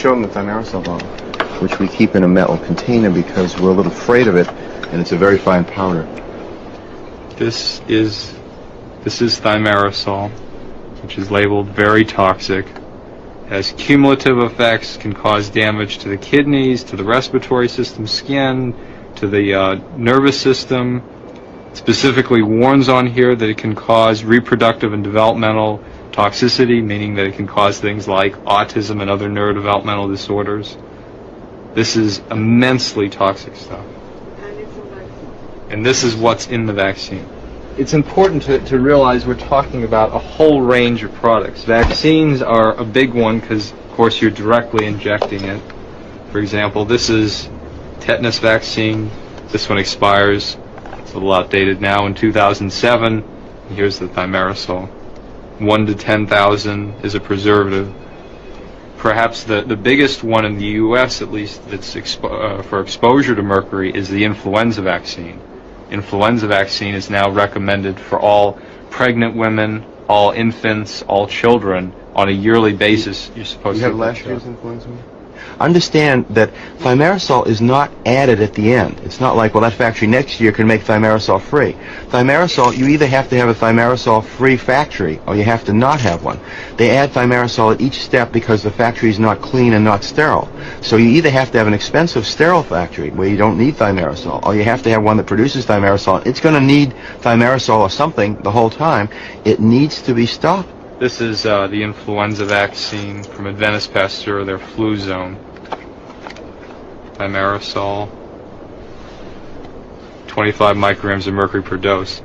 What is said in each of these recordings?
children the thimerosal bottle, which we keep in a metal container because we're a little afraid of it, and it's a very fine powder. This is thimerosal, which is labeled very toxic. Has cumulative effects, can cause damage to the kidneys, to the respiratory system, skin, to the nervous system. It specifically warns on here that it can cause reproductive and developmental toxicity, meaning that it can cause things like autism and other neurodevelopmental disorders. This is immensely toxic stuff. And this is what's in the vaccine. It's important to realize we're talking about a whole range of products. Vaccines are a big one because, of course, you're directly injecting it. For example, this is tetanus vaccine. This one expires, it's a little outdated now, in 2007. Here's the thimerosal. 1 to 10,000 is a preservative. Perhaps the biggest one in the U.S., at least, that's for exposure to mercury is the influenza vaccine. Influenza vaccine is now recommended for all pregnant women, all infants, all children on a yearly basis. You're supposed You to have last year's influenza? Understand that thimerosal is not added at the end. It's not like, well, that factory next year can make thimerosal free. Thimerosal, you either have to have a thimerosal free factory or you have to not have one. They add thimerosal at each step because the factory is not clean and not sterile. So you either have to have an expensive sterile factory where you don't need thimerosal, or you have to have one that produces thimerosal. It's going to need thimerosal or something the whole time. It needs to be stopped. This is the influenza vaccine from Adventist Pasteur, their flu zone. Thimerosal, 25 micrograms of mercury per dose.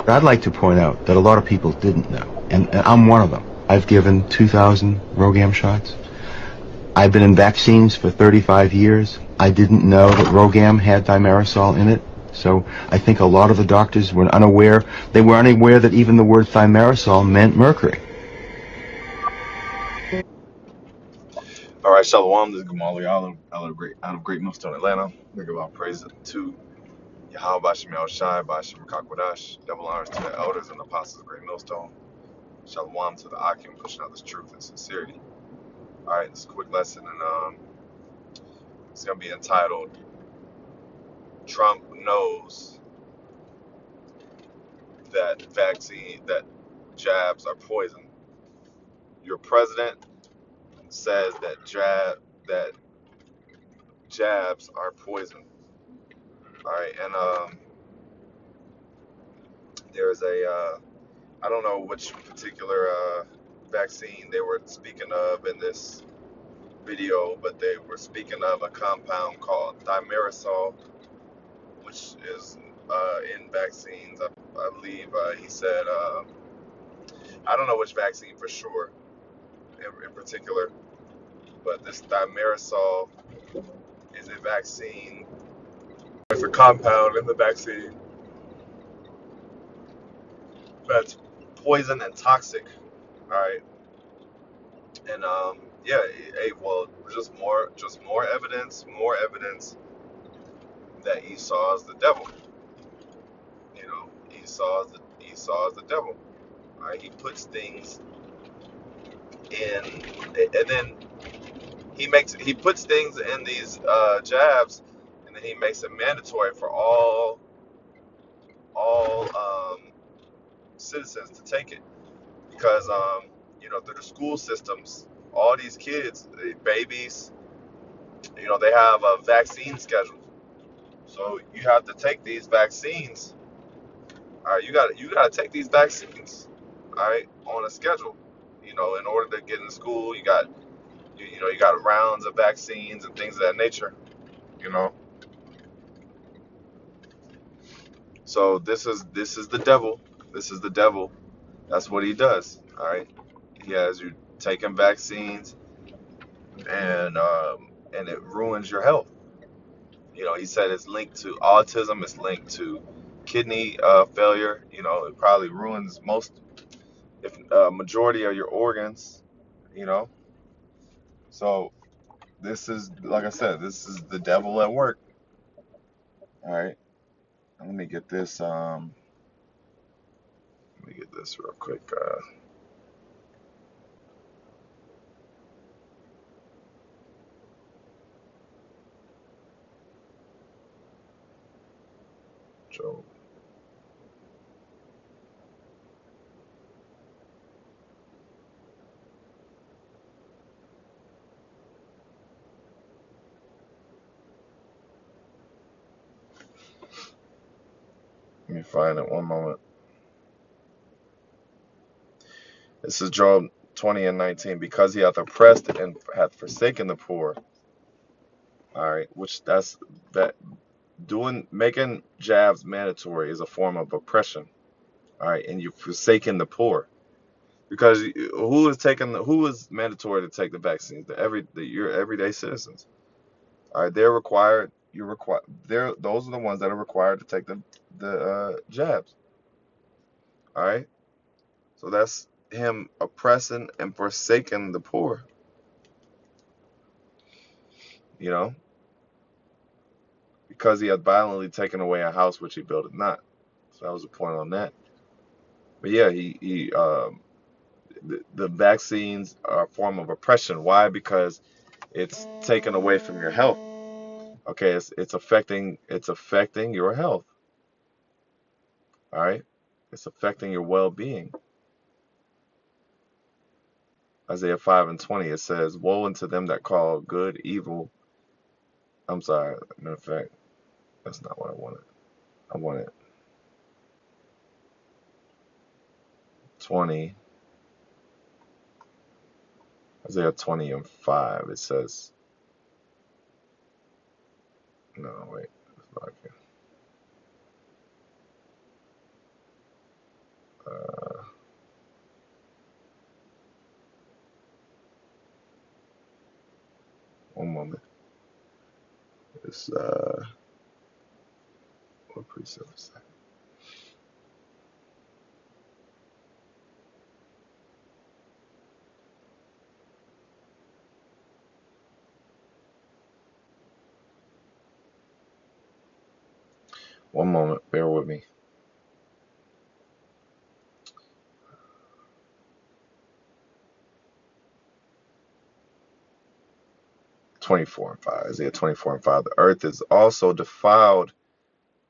I'd like to point out that a lot of people didn't know, and I'm one of them. I've given 2,000 RhoGAM shots. I've been in vaccines for 35 years. I didn't know that RhoGAM had thimerosal in it. So I think a lot of the doctors were unaware. They were unaware that even the word thimerosal meant mercury. All right, Shalom. This is Gamali out of Great Millstone, Atlanta. We give all praise to YAHAWASHI, BAHASHAM, Kakwadash. Double honors to the elders and apostles of Great Millstone. Shalom to the Akim, pushing out this truth and sincerity. All right, this is a quick lesson, and it's going to be entitled, Trump Knows That Jabs Are Poison. Your president says that jabs are poison. All right, and there's I don't know which particular vaccine they were speaking of in this video, but they were speaking of a compound called thimerosal, which is in vaccines. I believe he said, I don't know which vaccine for sure in particular, but this thimerosal is a vaccine. It's a compound in the vaccine that's poison and toxic. All right, and yeah, well, just more evidence that Esau is the devil. You know, Esau is the devil. All right, he puts things in, and then he puts things in these jabs, and then he makes it mandatory for all citizens to take it, because you know, through the school systems, all these kids, babies, you know, they have a vaccine schedule. So you have to take these vaccines. All right, you got to take these vaccines. All right, on a schedule. You know, in order to get in school, you got rounds of vaccines and things of that nature. You know, so this is the devil. This is the devil. That's what he does. All right, he has you taking vaccines, and it ruins your health. You know, he said it's linked to autism. It's linked to kidney failure. You know, it probably ruins if majority of your organs. You know, so this is, like I said, this is the devil at work. All right, let me get this. Let me get this real quick. Job. Let me find it one moment. This is Job 20 and 19. Because he hath oppressed and hath forsaken the poor. All right, which that's that making jabs mandatory is a form of oppression. All right, and you've forsaken the poor. Because who is mandatory to take the vaccines? Your everyday citizens. All right, they're required. Those are the ones that are required to take the jabs. All right, so that's him oppressing and forsaking the poor. You know, because he had violently taken away a house which he built it not. So that was the point on that. But yeah, the vaccines are a form of oppression. Why? Because it's taken away from your health. Okay, it's affecting your health. All right, it's affecting your well-being. Isaiah 5 and 20, it says, "Woe unto them that call good evil." I'm sorry. Matter of fact, that's not what I wanted. I wanted 20. Isaiah 20 and 5. It says, no, wait. It's not here. One moment. It's what precept is that? One moment. Bear with me. 24 and 5. Isaiah 24 and 5. The earth is also defiled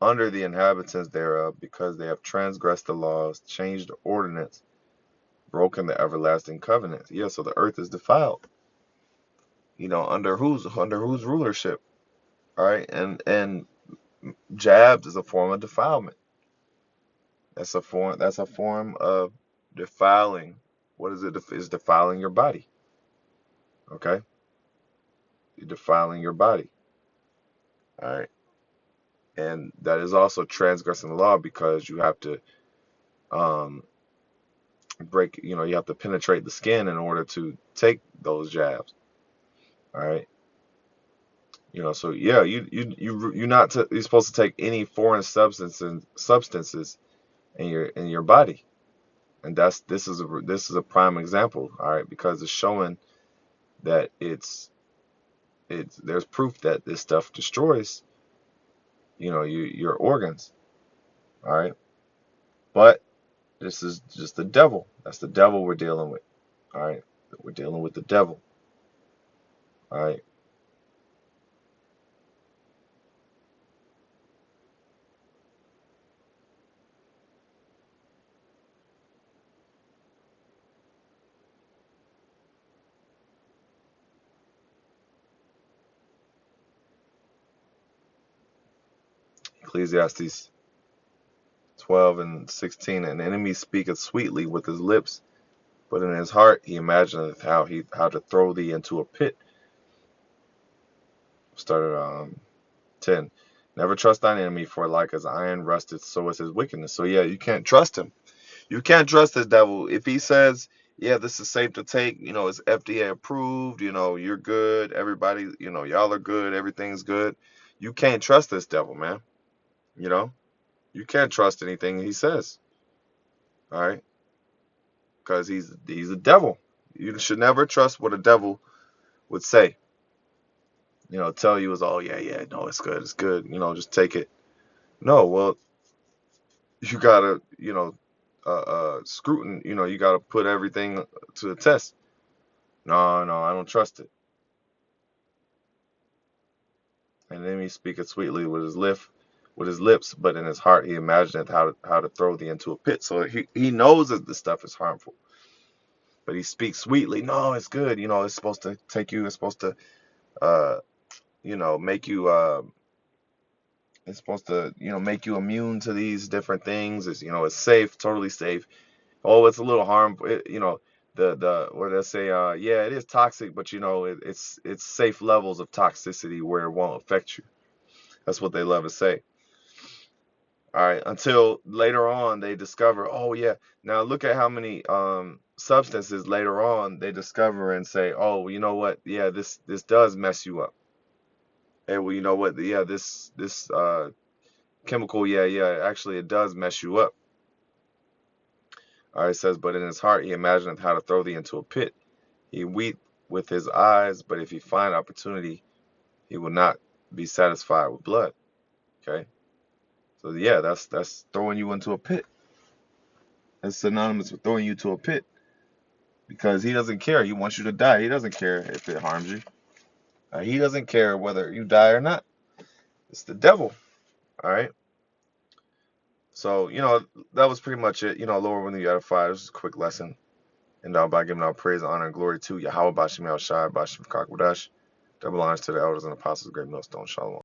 under the inhabitants thereof, because they have transgressed the laws, changed the ordinance, broken the everlasting covenant. Yeah, so the earth is defiled. You know, under whose rulership? All right, and jabs is a form of defilement. That's a form of defiling. What is it? Is defiling your body. Okay, you're defiling your body. All right, and that is also transgressing the law, because you have to you have to penetrate the skin in order to take those jabs. All right. So yeah, you're supposed to take any foreign substances in your body, and this is a prime example. All right, because it's showing that there's proof that this stuff destroys your organs. All right, but this is just the devil. That's the devil we're dealing with. All right, we're dealing with the devil. All right. Ecclesiastes 12 and 16. An enemy speaketh sweetly with his lips, but in his heart he imagineth how to throw thee into a pit. Started 10. Never trust thine enemy, for like as iron rusteth, so is his wickedness. So yeah, you can't trust him. You can't trust this devil. If he says, yeah, this is safe to take, it's FDA approved, you're good, everybody, y'all are good, everything's good. You can't trust this devil, man. You can't trust anything he says. All right? Because he's a devil. You should never trust what a devil would say. Tell you is, oh yeah, no, it's good, just take it. No, well, you gotta, you gotta put everything to the test. No, I don't trust it. And then he speaketh sweetly with his with his lips, but in his heart he imagineth how to throw thee into a pit. So he knows that this stuff is harmful, but he speaks sweetly. No, it's good. You know, it's supposed to take you. It's supposed to, you know, make you. It's supposed to, you know, make you immune to these different things. It's, you know, it's safe, totally safe. Oh, it's a little harmful. You know, the what did I say? Yeah, it is toxic, but you know, it's safe levels of toxicity where it won't affect you. That's what they love to say. All right, until later on they discover, oh yeah, now look at how many substances later on they discover and say, oh, you know what? Yeah, this does mess you up. Hey, well, you know what? Yeah, this chemical, yeah, actually it does mess you up. All right, it says, but in his heart he imagineth how to throw thee into a pit. He weep with his eyes, but if he find opportunity, he will not be satisfied with blood. Okay, so yeah, that's throwing you into a pit. That's synonymous with throwing you to a pit, because he doesn't care. He wants you to die. He doesn't care if it harms you. He doesn't care whether you die or not. It's the devil. All right. So, you know, that was pretty much it. You know, Lord, when you out of fire, this is a quick lesson. And by giving all praise, honor, and glory to YAHAWAH, BAHASHAM, YAHAWASHI, BAHASHAM, Kakwadash. Double honors to the elders and apostles, great millstone. Shalom.